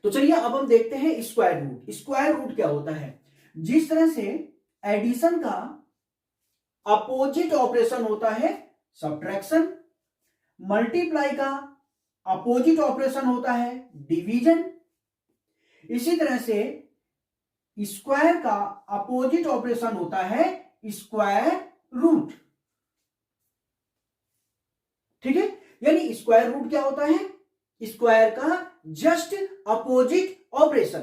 तो चलिए अब हम देखते हैं स्क्वायर रूट। स्क्वायर रूट क्या होता है? जिस तरह से एडिशन का अपोजिट ऑपरेशन होता है सब्ट्रैक्शन, मल्टीप्लाई का अपोजिट ऑपरेशन होता है डिवीजन, इसी तरह से स्क्वायर का अपोजिट ऑपरेशन होता है स्क्वायर रूट। ठीक है, यानी स्क्वायर रूट क्या होता है? स्क्वायर का जस्ट अपोजिट ऑपरेशन।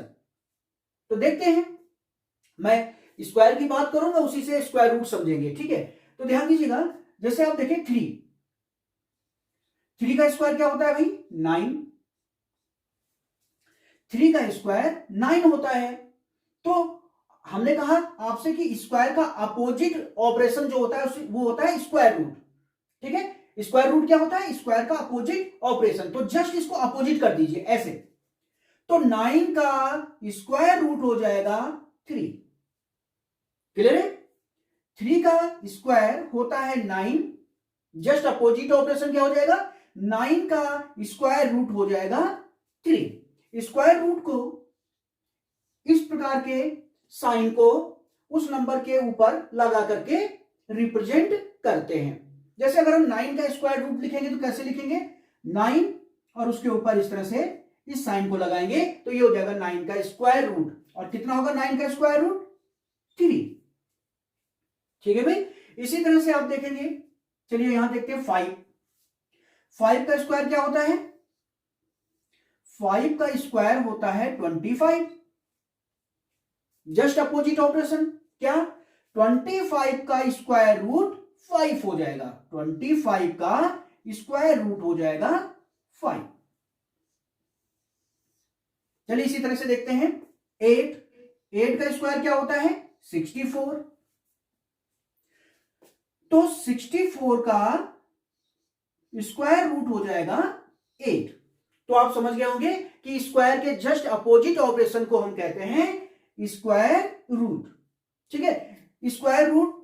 तो देखते हैं, मैं स्क्वायर की बात करूंगा, उसी से स्क्वायर रूट समझेंगे। ठीक है, तो ध्यान दीजिएगा, जैसे आप देखें 3 का स्क्वायर क्या होता है भाई? 9। 3 का स्क्वायर 9 होता है। तो हमने कहा आपसे कि स्क्वायर का अपोजिट ऑपरेशन जो होता है वो होता है स्क्वायर रूट। ठीक है, स्क्वायर रूट क्या होता है? स्क्वायर का अपोजिट ऑपरेशन। तो जस्ट इसको अपोजिट कर दीजिए ऐसे, तो 9 का स्क्वायर रूट हो जाएगा 3। क्लियर है? 3 का स्क्वायर होता है 9, जस्ट अपोजिट ऑपरेशन क्या हो जाएगा? 9 का स्क्वायर रूट हो जाएगा 3। स्क्वायर रूट को इस प्रकार के साइन को उस नंबर के ऊपर लगा करके रिप्रेजेंट करते हैं। जैसे अगर हम 9 का स्क्वायर रूट लिखेंगे तो कैसे लिखेंगे? 9 और उसके ऊपर इस तरह से इस साइन को लगाएंगे तो ये हो जाएगा 9 का स्क्वायर रूट। और कितना होगा 9 का स्क्वायर रूट? 3। ठीक है भाई, इसी तरह से आप देखेंगे, चलिए यहां देखते हैं 5। 5 का स्क्वायर क्या होता है? 5 का स्क्वायर होता है 25। जस्ट अपोजिट ऑपरेशन क्या? 25 का स्क्वायर रूट 5 हो जाएगा। 25 का स्क्वायर रूट हो जाएगा 5। चलिए इसी तरह से देखते हैं 8। 8 का स्क्वायर क्या होता है? 64। तो 64 का स्क्वायर रूट हो जाएगा 8। तो आप समझ गए होंगे कि स्क्वायर के जस्ट अपोजिट ऑपरेशन को हम कहते हैं स्क्वायर रूट। ठीक है, स्क्वायर रूट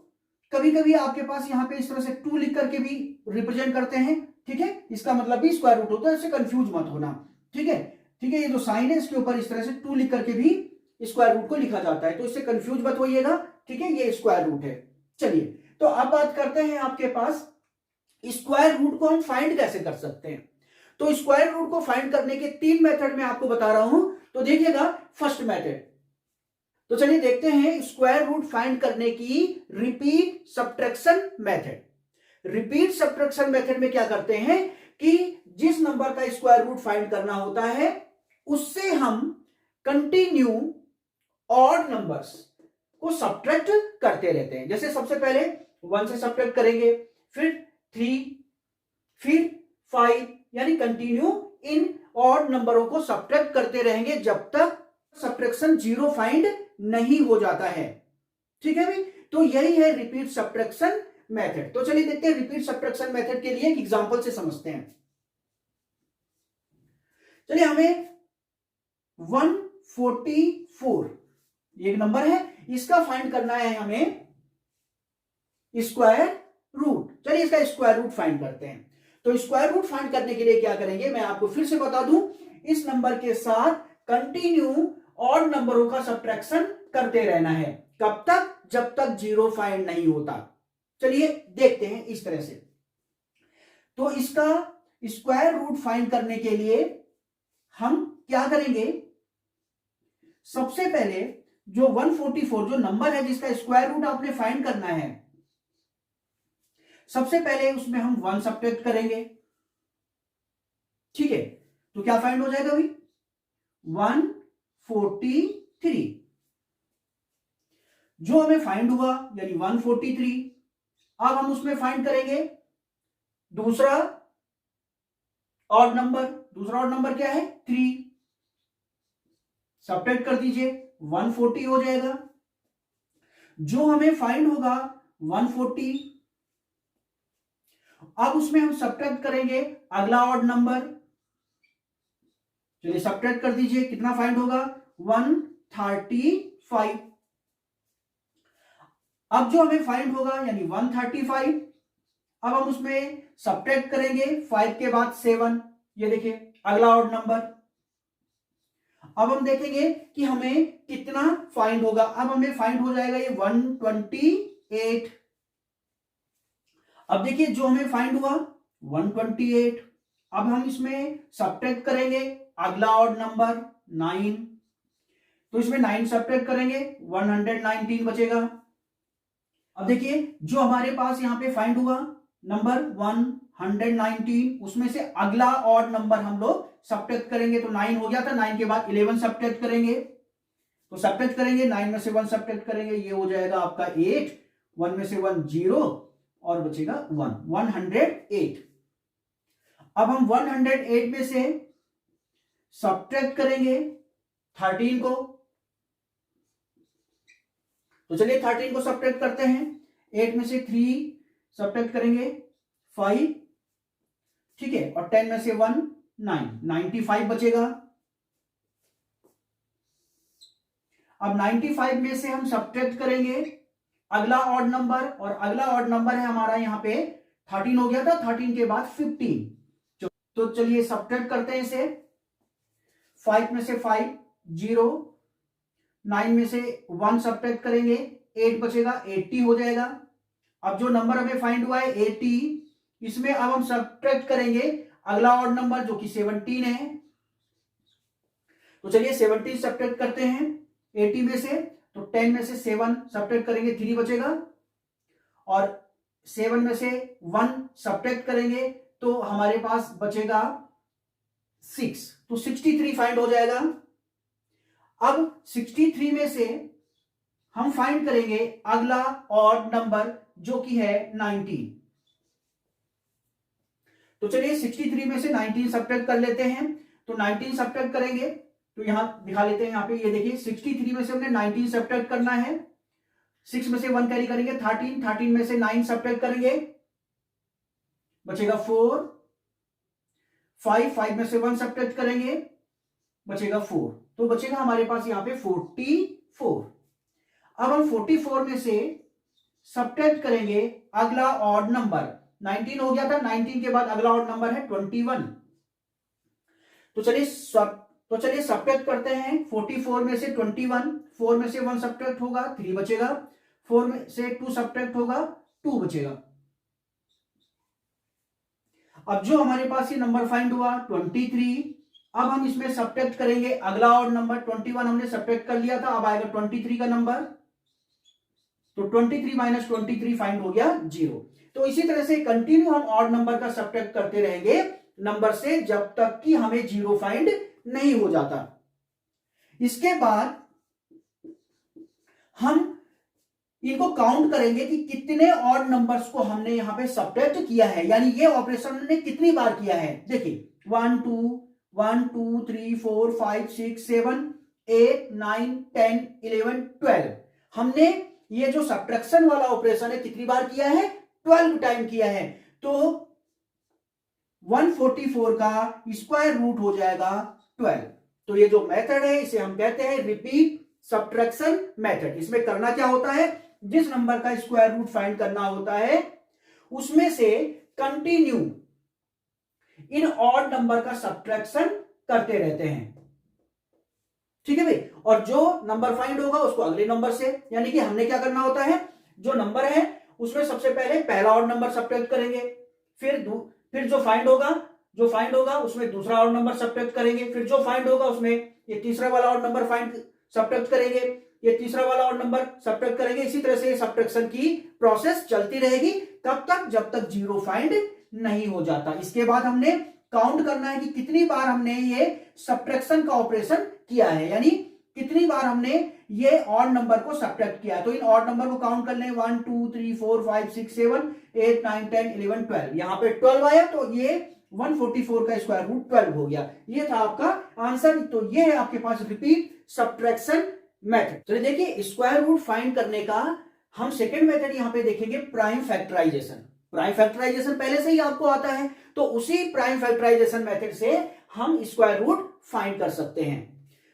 कभी कभी आपके पास यहां पे इस तरह से 2 लिख करके भी रिप्रेजेंट करते हैं। ठीक है, इसका मतलब भी स्क्वायर रूट होता है, इससे कंफ्यूज मत होना। ठीक है, ठीक है, ये जो साइन है इसके ऊपर इस तरह से 2 लिख करके भी स्क्वायर रूट को लिखा जाता है, तो इससे कंफ्यूज मत होइएगा। ठीक है, ये स्क्वायर रूट है। चलिए, तो अब बात करते हैं आपके पास स्क्वायर रूट को हम फाइंड कैसे कर सकते हैं। तो स्क्वायर रूट को फाइंड करने के 3 मेथड मैं आपको बता रहा हूं। तो देखिएगा, फर्स्ट मेथड, तो चलिए देखते हैं स्क्वायर रूट फाइंड करने की repeat subtraction method. Repeat subtraction method में क्या करते हैं कि जिस नंबर का स्क्वायर रूट फाइंड करना होता है उससे हम कंटिन्यू ऑड नंबर्स को सब्ट्रैक्ट करते रहते हैं। जैसे सबसे पहले 1 से सब्ट्रैक्ट करेंगे, फिर 3, फिर 5, यानी कंटिन्यू इन ऑड नंबरों को सब्ट्रैक्ट करते रहेंगे जब तक सब्ट्रैक्शन 0 फाइंड नहीं हो जाता है। ठीक है भाई, तो यही है रिपीट सब्ट्रैक्शन मेथड। तो चलिए देखते हैं रिपीट सब्ट्रैक्शन मेथड के लिए एक एग्जांपल से समझते हैं। चलिए, हमें 144 एक नंबर है, इसका फाइंड करना है हमें स्क्वायर रूट। चलिए इसका स्क्वायर रूट फाइंड करते हैं। तो स्क्वायर रूट फाइंड करने के लिए क्या करेंगे, मैं आपको फिर से बता दूं, इस नंबर के साथ कंटिन्यू ऑड नंबरों का सब्ट्रैक्शन करते रहना है। कब तक? जब तक 0 फाइंड नहीं होता। चलिए देखते हैं इस तरह से। तो इसका स्क्वायर रूट फाइंड करने के लिए हम क्या करेंगे, सबसे पहले जो 144 जो नंबर है जिसका स्क्वायर रूट आपने फाइंड करना है, सबसे पहले उसमें हम 1 सब्ट्रैक्ट करेंगे। ठीक है, तो क्या फाइंड हो जाएगा भाई? 143। जो हमें फाइंड हुआ यानी 143, अब हम उसमें फाइंड करेंगे दूसरा ऑड नंबर। दूसरा ऑड नंबर क्या है? 3। सब्ट्रैक्ट कर दीजिए, 140 हो जाएगा। जो हमें फाइंड होगा 140, अब उसमें हम सब्ट्रैक्ट करेंगे अगला ऑड नंबर। चलिए सब्ट्रैक्ट कर दीजिए, कितना फाइंड होगा? 135। अब जो हमें फाइंड होगा यानी 135, अब हम उसमें सब्ट्रैक्ट करेंगे 5 के बाद 7, ये देखिए अगला ऑड नंबर। अब हम देखेंगे कि हमें कितना फाइंड होगा। अब हमें फाइंड हो जाएगा ये 128। अब देखिए जो हमें फाइंड हुआ 128, अब हम इसमें सब्ट्रैक्ट करेंगे अगला ऑड नंबर 9, तो इसमें 9 सब्ट्रैक्ट करेंगे 119 बचेगा। अब देखिए जो हमारे पास यहां पे फाइंड हुआ नंबर 119, उसमें से अगला ऑड नंबर हम लोग सब्ट्रैक्ट करेंगे, तो 9 हो गया था, 9 के बाद 11 सब्ट्रैक्ट करेंगे, तो सब्ट्रैक्ट करेंगे 9 में से 1 सब्ट्रैक्ट करेंगे, ये हो जाएगा आपका 8, 1 में से 1 0 और बचेगा 1, 108। अब हम 108 में से सब्ट्रैक्ट करेंगे 13 को, तो चलिए 13 को सब्ट्रैक्ट करते हैं। 8 में से 3 सब्ट्रैक्ट करेंगे 5, ठीक है, और 10 में से 1 9, 95 बचेगा। अब 95 में से हम सब्ट्रैक्ट करेंगे अगला ऑड नंबर, और अगला ऑड नंबर है हमारा यहाँ पे 13 हो गया था, 13 के बाद 15, तो चलिए सब्ट्रैक्ट करते हैं इसे। 5 में से 5 0, 9 में से 1 सब्ट्रैक्ट करेंगे 8 बचेगा, 80 हो जाएगा। अब जो नंबर हमें फाइंड हुआ है 80, इसमें अब हम सब्ट्रैक्ट करेंगे अगला ऑड नंबर जो कि 17 है, तो चलिए 17 सब्ट्रैक्ट करते हैं 80 में से, तो 10 में से 7 सब्ट्रैक्ट करेंगे 3 बचेगा, और 7 में से 1 सब्ट्रैक्ट करेंगे तो हमारे पास बचेगा 6, तो 63 फाइंड हो जाएगा। अब 63 में से हम फाइंड करेंगे अगला ऑड नंबर जो कि है 19, तो चलिए 63 में से 19 सब्ट्रैक्ट कर लेते हैं, तो 19 सब्ट्रैक्ट करेंगे, तो यहां दिखा लेते हैं, यहां पे ये देखिए 63 में से हमने 19 सब्ट्रैक्ट करना है, 6 में से 1 कैरी करेंगे 13, 13 में से 9 सब्ट्रैक्ट करेंगे बचेगा 4, 5 में से 1 सब्ट्रैक्ट करेंगे बचेगा 4, तो बचेगा हमारे पास यहां पे 44। अब हम 44 में से सब्ट्रैक्ट करेंगे अगला ऑड नंबर, 19 हो गया था, 19 के बाद अगला ऑड नंबर है 21, तो चलिए सब्ट्रैक्ट करते हैं 44 में से 21, 4 में से 1 सब्ट्रैक्ट होगा 3 बचेगा, 4 में से 2 सब्ट्रैक्ट होगा 2 बचेगा। अब जो हमारे पास ये नंबर फाइंड हुआ 23, अब हम इसमें सब्ट्रैक्ट करेंगे अगला ऑड नंबर, 21 हमने सब्ट्रैक्ट कर लिया था, अब आएगा 23 का नंबर, तो 23 माइनस 23 फाइंड हो गया 0। तो इसी तरह से कंटिन्यू हम ऑड नंबर का सब्ट्रैक्ट करते रहेंगे नंबर से जब तक कि हमें 0 फाइंड नहीं हो जाता। इसके बाद हम इनको काउंट करेंगे कि कितने ऑड नंबर्स को हमने यहां पे सब्ट्रैक्ट किया है, यानी ये ऑपरेशन हमने कितनी बार किया है। देखिए 1 2 3 4 5 6 7 8 9 10 11 12, हमने ये जो सब्ट्रैक्शन वाला ऑपरेशन है कितनी बार किया है, 12 टाइम किया है, तो 144 का स्क्वायर रूट हो जाएगा 12। तो ये जो मेथड है इसे हम कहते हैं रिपीट सब्ट्रैक्शन मेथड। इसमें करना क्या होता है, जिस नंबर का स्क्वायर रूट फाइंड करना होता है उसमें से कंटिन्यू इन ऑड नंबर का सब्ट्रैक्शन करते रहते हैं, ठीक है भाई, और जो नंबर फाइंड होगा उसको अगले नंबर से, यानी कि हमने क्या करना होता है, जो नंबर है उसमें सबसे पहले पहला ऑड नंबर सब्ट्रैक्ट करेंगे, फिर जो फाइंड होगा उसमें दूसरा ऑड नंबर सब्ट्रैक्ट करेंगे, फिर जो फाइंड होगा उसमें ये तीसरा वाला ऑड नंबर फाइंड सब्ट्रैक्ट करेंगे, ये तीसरा वाला ऑड नंबर सब्ट्रैक्ट करेंगे। इसी तरह से सब्ट्रैक्शन की प्रोसेस चलती रहेगी तब तक जब तक 0 फाइंड नहीं हो जाता। इसके बाद हमने काउंट करना है कि कितनी बार हमने ये सब्ट्रैक्शन का ऑपरेशन किया है, यानी कितनी बार हमने ये ऑड नंबर को सब्ट्रैक्ट किया है। तो इन ऑड नंबर को काउंट कर लें 1 2 3 4 5 6 7 8 9 10 11 12, यहां पे 12 आया तो ये 144 का स्क्वायर रूट 12 हो गया। ये था आपका आंसर। तो ये है आपके पास रिपीट सब्ट्रैक्शन मेथड। चलिए देखिए स्क्वायर रूट फाइंड करने का हम सेकंड मेथड यहां पे देखेंगे प्राइम फैक्टराइजेशन। प्राइम फैक्टराइजेशन पहले से ही आपको आता है, तो उसी प्राइम फैक्टराइजेशन मेथड से हम स्क्वायर रूट फाइंड कर सकते हैं।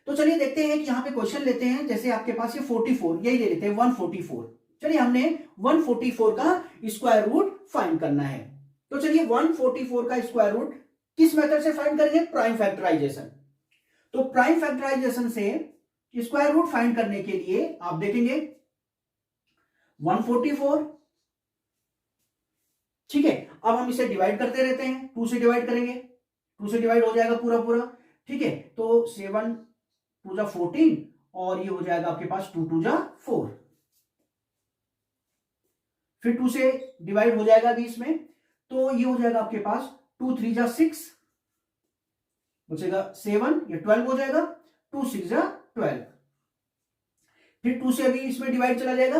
तो चलिए देखते हैं कि यहां पे क्वेश्चन लेते हैं, जैसे आपके पास ये 44, यही ले लेते हैं 144। चलिए हमने 144 का स्क्वायर रूट फाइंड करना है, तो चलिए 144 का स्क्वायर रूट किस मेथड से फाइंड करेंगे, प्राइम फैक्टराइजेशन। तो प्राइम फैक्टराइजेशन से स्क्वायर रूट फाइंड करने के लिए आप देखेंगे 144, ठीक है। अब हम इसे डिवाइड करते रहते हैं, 2 से डिवाइड करेंगे, 2 से डिवाइड हो जाएगा पूरा पूरा, ठीक है। तो 7 2 जा 14 और ये हो जाएगा आपके पास 2 2 जा 4, फिर 2 से डिवाइड हो जाएगा 20 में, तो ये हो जाएगा आपके पास 2 3 जा 6, बचेगा 7, ये 12 हो जाएगा, 2 6 जा 12, फिर 2 से अभी इसमें डिवाइड चला जाएगा,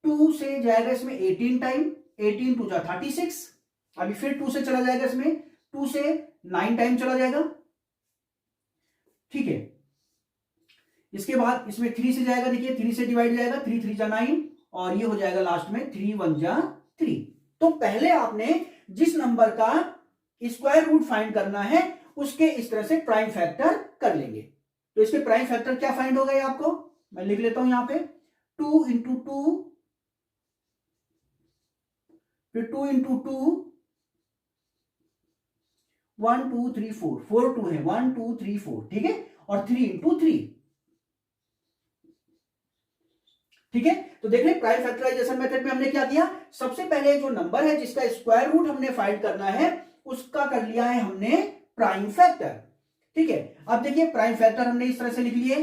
2 से जाएगा इसमें 18 टाइम, 18 2 जा 36, अभी फिर 2 से चला जाएगा इसमें, 2 से 9 टाइम चला जाएगा, ठीक है। इसके बाद इसमें 3 से जाएगा, देखिए 3 से डिवाइड जाएगा, 3 3 जा 9 और ये हो जाएगा लास्ट में 3 1 जा 3। तो पहले आपने जिस नंबर का स्क्वायर रूट फाइंड करना है उसके इस तरह से प्राइम फैक्टर कर लेंगे। तो इसके प्राइम फैक्टर क्या फाइंड हो गए आपको, मैं लिख लेता हूं यहां पे 2 इंटू 2, फिर 2 इंटू 2, 1 2 3 4, 4 2 है, 1 2 3 4, ठीक है, और 3 इंटू 3, ठीक है। तो देख रहे प्राइम फैक्टराइजेशन मेथड में हमने क्या किया, सबसे पहले जो नंबर है जिसका स्क्वायर रूट हमने फाइंड करना है उसका कर लिया है हमने प्राइम फैक्टर, ठीक है। अब देखिए प्राइम फैक्टर हमने इस तरह से लिख लिए,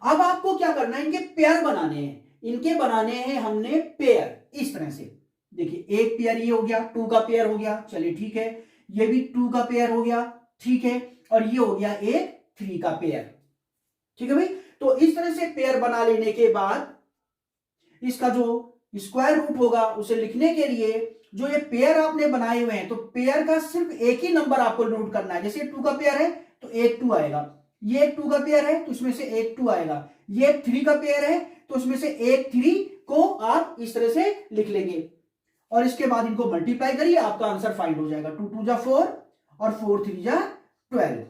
अब आपको क्या करना है, इनके पेयर बनाने हैं, इनके बनाने हैं हमने पेयर इस तरह से, देखिए एक पेयर ये हो गया, 2 का पेयर हो गया, चलिए ठीक है, ये भी 2 का पेयर हो गया, ठीक है, और ये हो गया एक 3 का पेयर, ठीक है भाई। तो इस तरह से पेयर बना लेने के बाद इसका जो स्क्वायर रूट होगा उसे लिखने के लिए जो ये पेयर आपने बनाए हुए हैं, तो पेयर का सिर्फ एक ही नंबर आपको नोट करना है, जैसे 2 का पेयर है तो एक 2 आएगा, ये 2 का पेयर है तो इसमें से एक 2 आएगा, ये 3 का पेयर है तो इसमें से एक 3 को आप इस तरह से लिख लेंगे और इसके बाद इनको मल्टीप्लाई करिए, आपका आंसर फाइंड हो जाएगा, 2 2 जा 4 और 4 3 जा 12।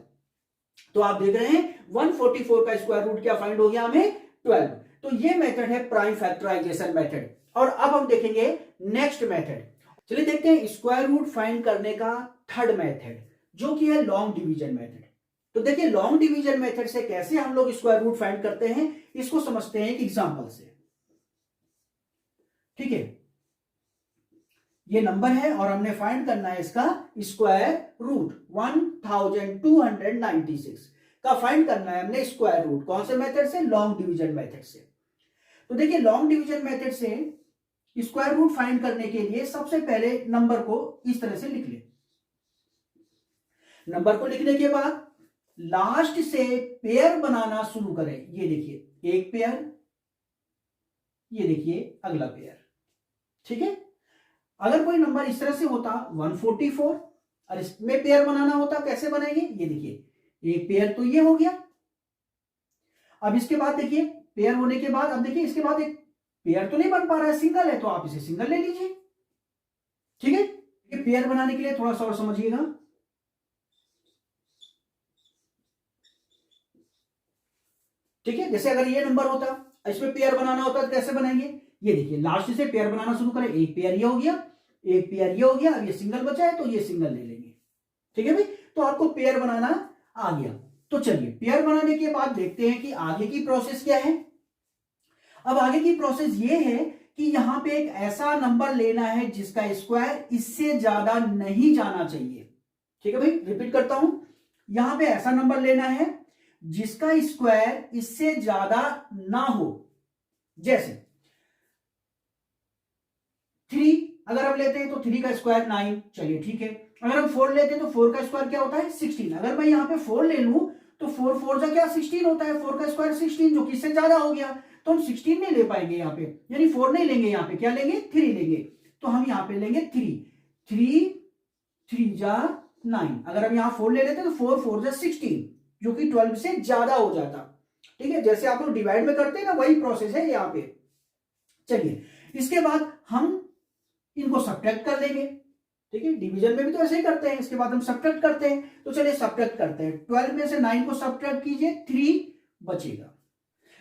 तो आप देख रहे हैं 144 का स्क्वायर रूट क्या फाइंड हो गया हमें, 12। तो ये मेथड है प्राइम फैक्टराइजेशन मेथड। और अब हम देखेंगे नेक्स्ट मेथड, चलिए देखते हैं स्क्वायर रूट फाइंड करने का थर्ड मेथड जो कि है लॉन्ग डिवीजन मेथड। तो देखिए लॉन्ग डिवीजन मेथड से कैसे हम लोग स्क्वायर रूट फाइंड करते हैं इसको समझते हैं एक एग्जांपल से, ठीक है। ये नंबर है और हमने फाइंड करना है इसका स्क्वायर रूट, 1296 का फाइंड करना है हमने स्क्वायर रूट, कौन से मेथड से, लॉन्ग डिवीजन मेथड से। तो देखिए लॉन्ग डिवीजन मेथड से स्क्वायर रूट फाइंड करने के लिए सबसे पहले नंबर को इस तरह से लिख ले, नंबर को लिखने के बाद लास्ट से पेयर बनाना शुरू करें, ये देखिए एक पेयर, ये देखिए अगला पेयर, ठीक है। अगर कोई नंबर इस तरह से होता 144 और इसमें पेयर बनाना होता, कैसे बनाएंगे, ये देखिए एक पेयर तो ये हो गया, अब इसके बाद देखिए पेयर होने के बाद अब देखिए इसके बाद एक पेयर तो नहीं बन पा रहा है, सिंगल है, तो आप इसे सिंगल ले लीजिए, ठीक है। ये पेयर बनाने के लिए थोड़ा सा और समझिएगा, ठीक है। जैसे अगर ये नंबर होता इसमें पेयर बनाना होता तो कैसे बनाएंगे, ये देखिए लास्ट से पेयर बनाना शुरू करें, एक पेयर ये हो गया, एक पेयर ये हो गया, अब ये सिंगल बचा है तो ये सिंगल ले लेंगे, ठीक है भाई। तो आपको पेयर बनाना आ गया। तो चलिए पेयर बनाने के बाद देखते हैं कि आगे की प्रोसेस क्या है। अब आगे की प्रोसेस ये है कि यहां पे एक ऐसा नंबर लेना है जिसका स्क्वायर इससे ज्यादा नहीं जाना चाहिए, ठीक है भाई। रिपीट करता हूं, यहां पे ऐसा नंबर लेना है जिसका स्क्वायर इससे ज्यादा ना हो, जैसे 3 अगर हम लेते हैं तो 3 का स्क्वायर 9, चलिए ठीक है। अगर हम 4 लेते हैं तो 4 का स्क्वायर क्या होता है 16, अगर मैं यहां पे 4 ले लूं तो 4 4 जा क्या 16 होता है, 4 का स्क्वायर 16 जो कि इससे ज्यादा हो गया, तो हम 16 नहीं ले पाएंगे यहाँ पे, यानी 4 नहीं लेंगे, यहाँ पे क्या लेंगे 3 लेंगे, तो हम यहाँ पे लेंगे 3 3 3 जा 9, अगर हम यहाँ 4 ले लेते तो 4 4 जा 16 जो कि 12 से ज्यादा हो जाता, ठीक है। जैसे आप लोग डिवाइड में करते हैं ना वही प्रोसेस है यहाँ पे। चलिए इसके बाद हम इनको सब्ट्रैक्ट कर लेंगे, ठीक है। डिवीजन में भी तो ऐसे ही करते हैं, इसके बाद हम सब्ट्रैक्ट करते हैं, तो चलिए सब्ट्रैक्ट करते हैं, 12 में से 9 को सब्ट्रैक्ट कीजिए, 3 बचेगा।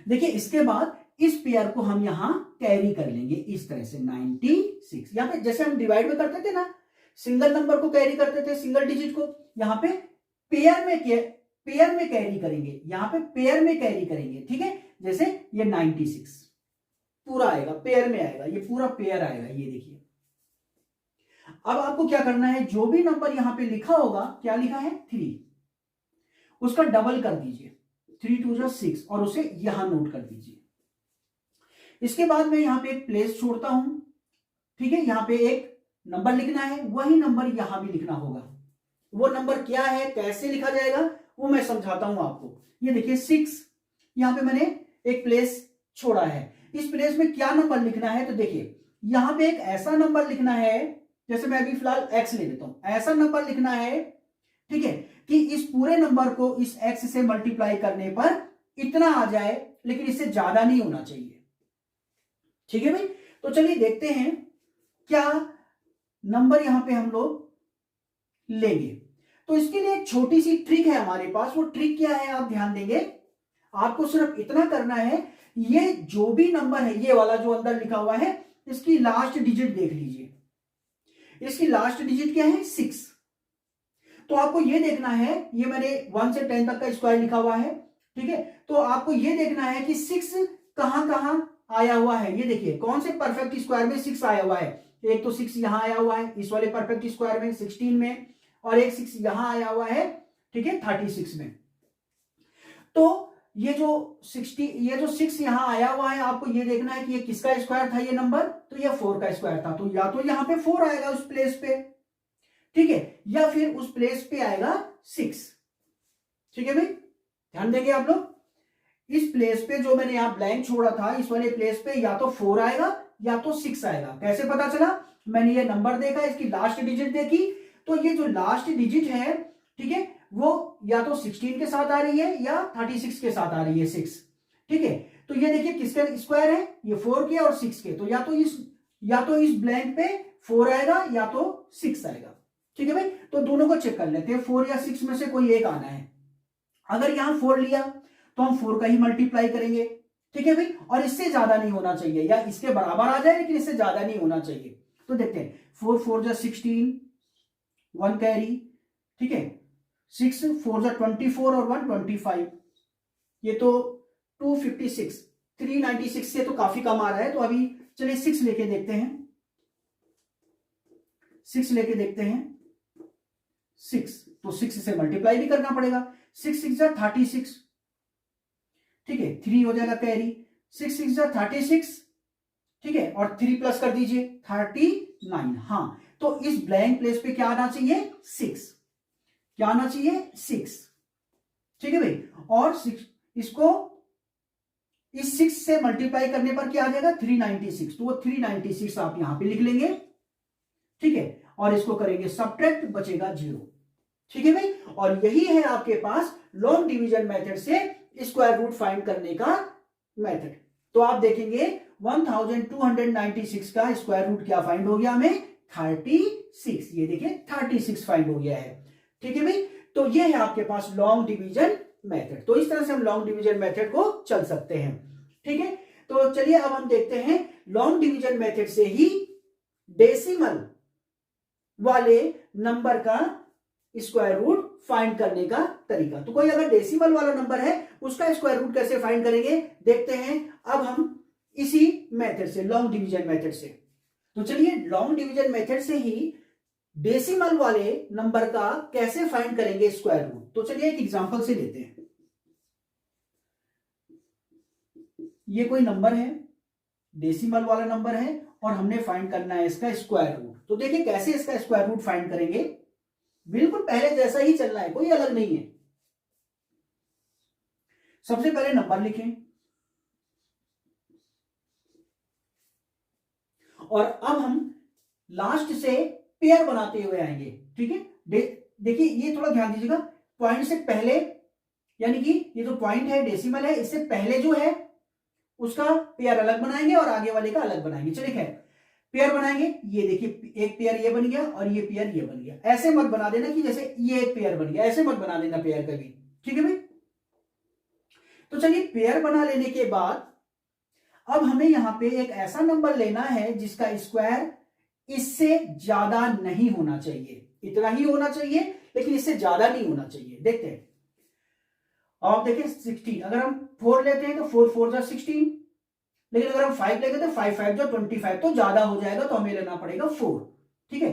देखिए इसके बाद इस पेयर को हम यहां कैरी कर लेंगे इस तरह से 96, यहां पे जैसे हम डिवाइड में करते थे ना, सिंगल नंबर को कैरी करते थे, सिंगल डिजिट को, यहां पे पेयर में पेयर में कैरी करेंगे, यहां पे पेयर में कैरी करेंगे, ठीक है। जैसे ये 96 पूरा आएगा, पेयर में आएगा, ये पूरा पेयर आएगा, ये देखिए। अब आपको क्या करना है, जो भी नंबर यहां पे लिखा होगा, क्या लिखा है 3, उसका डबल कर दीजिए, 3 2 6 और उसे यहां नोट कर दीजिए। इसके बाद मैं यहां पे एक प्लेस छोड़ता हूं, ठीक है। यहां पे एक नंबर लिखना है, वही नंबर यहां भी लिखना होगा। वो नंबर क्या है, कैसे लिखा जाएगा, वो मैं समझाता हूं आपको। ये देखिए 6, यहां पे मैंने एक प्लेस छोड़ा है। इस प्लेस में क्या नंबर लिखना है, तो देखिए यहां पे एक ऐसा नंबर लिखना है, जैसे मैं अभी फिलहाल x ले लेता हूं, ऐसा नंबर लिखना है, ठीक है, कि इस पूरे नंबर को इस x से मल्टीप्लाई करने पर इतना आ जाए, लेकिन इससे ज्यादा नहीं होना चाहिए, ठीक है भाई। तो चलिए देखते हैं क्या नंबर यहां पे हम लोग लेंगे। तो इसके लिए एक छोटी सी ट्रिक है हमारे पास। वो ट्रिक क्या है, आप ध्यान देंगे, आपको सिर्फ इतना करना है, ये जो भी नंबर है, ये वाला जो अंदर लिखा हुआ है, इसकी लास्ट डिजिट देख लीजिए। इसकी लास्ट डिजिट क्या है 6। तो आपको ये देखना है, ये मैंने 1 से 10 तक का स्क्वायर लिखा हुआ है, ठीक है। तो आपको ये देखना है कि 6 कहां कहां आया हुआ है। ये देखिए कौन से परफेक्ट स्क्वायर में 6 आया हुआ है। एक तो 6 यहां आया हुआ है इस वाले परफेक्ट स्क्वायर में 16 में, और एक 6 यहां आया हुआ है, ठीक है, 36 में। तो ये जो 6 यहां आया हुआ है, आपको ये देखना है कि ये किसका स्क्वायर था, ये नंबर, तो ये 4 का स्क्वायर था। तो या तो यहां पे 4 आएगा उस प्लेस पे, ठीक है, या फिर उस प्लेस पे आएगा 6, ठीक है भाई। ध्यान देंगे आप लोग, इस प्लेस पे जो मैंने यहां ब्लैंक छोड़ा था, इस वाले प्लेस पे या तो 4 आएगा या तो 6 आएगा। कैसे पता चला, मैंने ये नंबर देखा, इसकी लास्ट डिजिट देखी, तो ये जो लास्ट डिजिट है, ठीक है, वो या तो 16 के साथ आ रही है या 36 के साथ आ रही है, 6, ठीक है। तो ये देखिए किसके स्क्वायर है, ये 4 के और 6 के, तो या तो इस ब्लैंक पे 4 आएगा या तो 6 आएगा, ठीक है भाई। तो दोनों को चेक कर लेते हैं, 4 या 6 में से कोई एक आना है। अगर यहां 4 लिया तो हम 4 का ही मल्टीप्लाई करेंगे, ठीक है भाई, और इससे ज्यादा नहीं होना चाहिए, या इसके बराबर आ जाए लेकिन इससे ज्यादा नहीं होना चाहिए। तो देखते हैं, 4 4 जा 16, 1 कैरी, ठीक है, 6 4 जा 24 और 1 25, ये तो 256, 396 से तो काफी कम आ रहा है। तो अभी चलिए 6 लेके देखते हैं, 6 लेके देखते हैं, 6, तो 6 से मल्टीप्लाई भी करना पड़ेगा, 6 6 जा 36, ठीक है, 3 हो जाएगा कैरी, 6 6 जा 36, ठीक है, और 3 प्लस कर दीजिए 39। हाँ, तो इस ब्लैंक प्लेस पे क्या आना चाहिए 6, क्या आना चाहिए 6, ठीक है भाई। और 6 इसको इस 6 से मल्टीप्लाई करने पर क्या आ जाएगा 396, तो वो 396 आप यहां पे लिख लेंगे, ठीक है, और इसको करेंगे सबट्रैक्ट, बचेगा 0, ठीक है भाई। और यही है आपके पास लॉन्ग डिवीजन मेथड से स्क्वायर रूट फाइंड करने का मेथड। तो आप देखेंगे 1296 का स्क्वायर रूट क्या फाइंड हो गया हमें 36, ये देखिए 36 फाइंड हो गया है, ठीक है भाई। तो ये है आपके पास लॉन्ग डिवीजन मेथड। तो इस तरह से हम लॉन्ग डिवीजन मेथड को चल सकते हैं, ठीक है। तो चलिए अब हम देखते हैं लॉन्ग डिवीजन मेथड से ही डेसिमल वाले नंबर का स्क्वायर रूट फाइंड करने का तरीका। तो कोई अगर डेसिमल वाला नंबर है उसका स्क्वायर रूट कैसे फाइंड करेंगे देखते हैं अब हम इसी मेथड से, लॉन्ग डिवीजन मेथड से। तो चलिए लॉन्ग डिवीजन मेथड से ही डेसिमल वाले नंबर का कैसे फाइंड करेंगे स्क्वायर रूट। तो चलिए एक एग्जांपल से लेते हैं। ये कोई नंबर है, डेसिमल वाला नंबर है, और हमने फाइंड करना है इसका स्क्वायर रूट। तो देखिए कैसे इसका स्क्वायर रूट फाइंड करेंगे, बिल्कुल पहले जैसा ही चलना है, कोई अलग नहीं है। सबसे पहले नंबर लिखें, और अब हम लास्ट से पेयर बनाते हुए आएंगे, ठीक है। देखिए ये थोड़ा ध्यान दीजिएगा, पॉइंट से पहले, यानी कि ये जो पॉइंट है डेसिमल है, इससे पहले जो है उसका पेयर अलग बनाएंगे और आगे वाले का अलग बनाएंगे। चलिए खैर पेयर बनाएंगे, ये देखिए एक पेयर ये बन गया और ये पेयर ये बन गया। ऐसे मत बना देना कि जैसे ये एक पेयर बन गया, ऐसे मत बना देना पेयर कभी, ठीक है भाई। तो चलिए पेयर बना लेने के बाद अब हमें यहां पे एक ऐसा नंबर लेना है जिसका स्क्वायर इससे ज्यादा नहीं होना चाहिए, इतना ही होना चाहिए लेकिन इससे ज्यादा नहीं होना चाहिए। देखते हैं अब आप देखिए 16, अगर हम 4 लेते हैं तो 4 4 जा 16, लेकिन अगर हम 5 लेंगे तो 5 5 जा 25, तो ज्यादा हो जाएगा, तो हमें लेना पड़ेगा 4। ठीक है,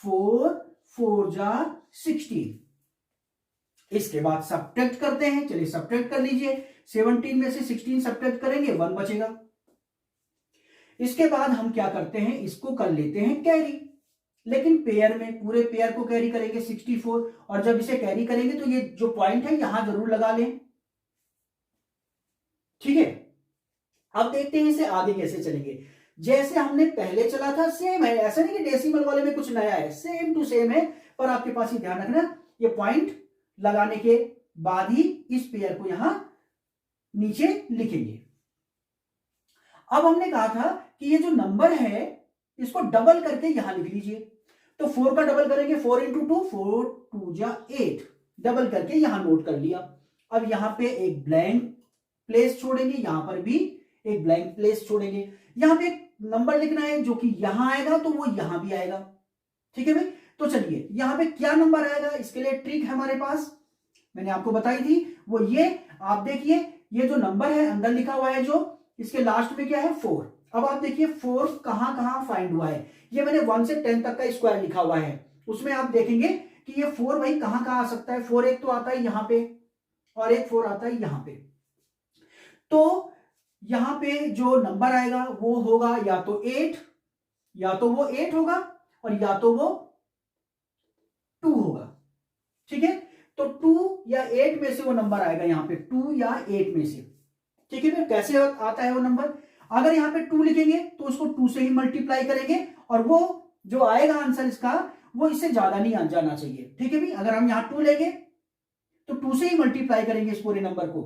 4 4 जा 16। इसके बाद सब्ट्रैक्ट करते हैं, चलिए सब्ट्रैक्ट कर लीजिए। 17 में से 16 सब्ट्रैक्ट करेंगे, 1 बचेगा। इसके बाद हम क्या करते हैं, इसको कर लेते हैं कैरी, लेकिन पेयर में, पूरे पेयर को कैरी करेंगे 64, और जब इसे कैरी करेंगे तो ये जो पॉइंट है यहां जरूर लगा लें। ठीक है, अब देखते हैं इसे आगे कैसे चलेंगे। जैसे हमने पहले चला था सेम है, ऐसा नहीं कि डेसिमल वाले में कुछ नया है, सेम टू सेम है, पर आपके पास ही ध्यान रखना ये पॉइंट लगाने के बाद ही इस पेयर को यहां नीचे लिखेंगे। अब हमने कहा था कि ये जो नंबर है इसको डबल करके यहां लिख लीजिए, तो 4 का डबल करेंगे, 4 इंटू 2, 4 2 जा 8, डबल करके यहां नोट कर लिया। अब यहां पे एक ब्लैंक प्लेस छोड़ेंगे, यहां पर भी एक ब्लैंक प्लेस छोड़ेंगे। यहां पे एक नंबर लिखना है जो कि यहां आएगा तो वो यहां भी आएगा। ठीक है भाई, तो चलिए यहां पे क्या नंबर आएगा, इसके लिए ट्रिक है हमारे पास, मैंने आपको बताई थी, वो ये आप देखिए, ये जो नंबर है अंदर लिखा हुआ है जो, इसके लास्ट में क्या है 4। अब आप देखिए 4 कहां कहां फाइंड हुआ है, ये मैंने 1 से 10 तक का स्क्वायर लिखा हुआ है, उसमें आप देखेंगे कि ये 4 भाई कहां कहां आ सकता है। 4 एक तो आता है यहां पे, और एक 4 आता है यहां पे, तो यहां पे जो नंबर आएगा वो होगा या तो 8, या तो वो 8 होगा, और या तो वो 2 होगा। ठीक है, तो 2 या 8 में से वो नंबर आएगा, यहां पे 2 या 8 में से। ठीक है, फिर कैसे आता है वो नंबर, अगर यहां पे 2 लिखेंगे तो उसको 2 से ही मल्टीप्लाई करेंगे, और वो जो आएगा आंसर इसका वो इससे ज्यादा नहीं जाना चाहिए। ठीक है भी, अगर हम यहां 2 लेंगे तो 2 से ही मल्टीप्लाई करेंगे इस पूरे नंबर को।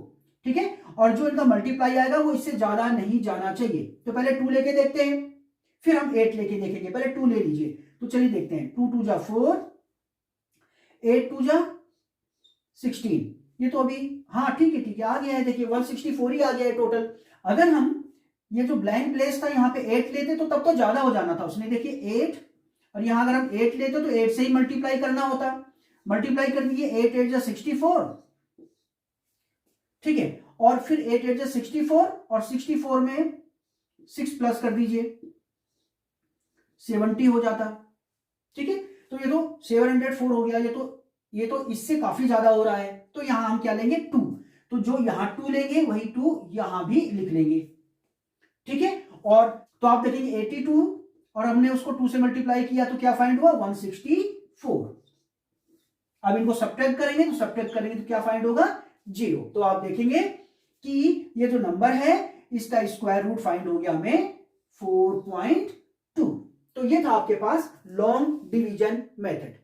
ठीक है, और जो इनका मल्टीप्लाई आएगा वो इससे ज्यादा नहीं जाना चाहिए। तो पहले 2 लेके देखते हैं, फिर हम 8 लेके देखेंगे। पहले 2 ले लीजिए, तो चलिए देखते हैं, 2 2 जा 4, 8 2 जा 16, ये तो अभी, हाँ ठीक है आ गया है, देखिए 164 ही आ गया है टोटल। अगर हम ये जो ब्लैंक प्लेस था यहाँ पे 8 लेते तो तब तो ज्यादा हो जाना था, उसने देखिए 8, और यहां अगर हम 8 लेते तो 8 से ही मल्टीप्लाई करना होता, मल्टीप्लाई कर दिए, 8 8 जा 64। ठीक है, और फिर 8 8 जा 64, और 64 में 6 प्लस कर दीजिए, 70 हो जाता। ठीक है, तो ये तो 704 हो गया, ये तो इससे काफी ज्यादा हो रहा है, तो यहां हम क्या लेंगे 2, तो जो यहां 2 लेंगे वही 2 यहां भी लिख लेंगे। ठीक है, और तो आप देखेंगे 82, और हमने उसको 2 से मल्टीप्लाई किया तो क्या फाइंड हुआ 164। अब इनको सब्ट्रैक्ट करेंगे, तो क्या फाइंड होगा 0। तो आप देखेंगे कि ये जो नंबर है इसका स्क्वायर रूट फाइंड हो गया हमें 4.2। तो ये था आपके पास लॉन्ग डिवीजन मेथड।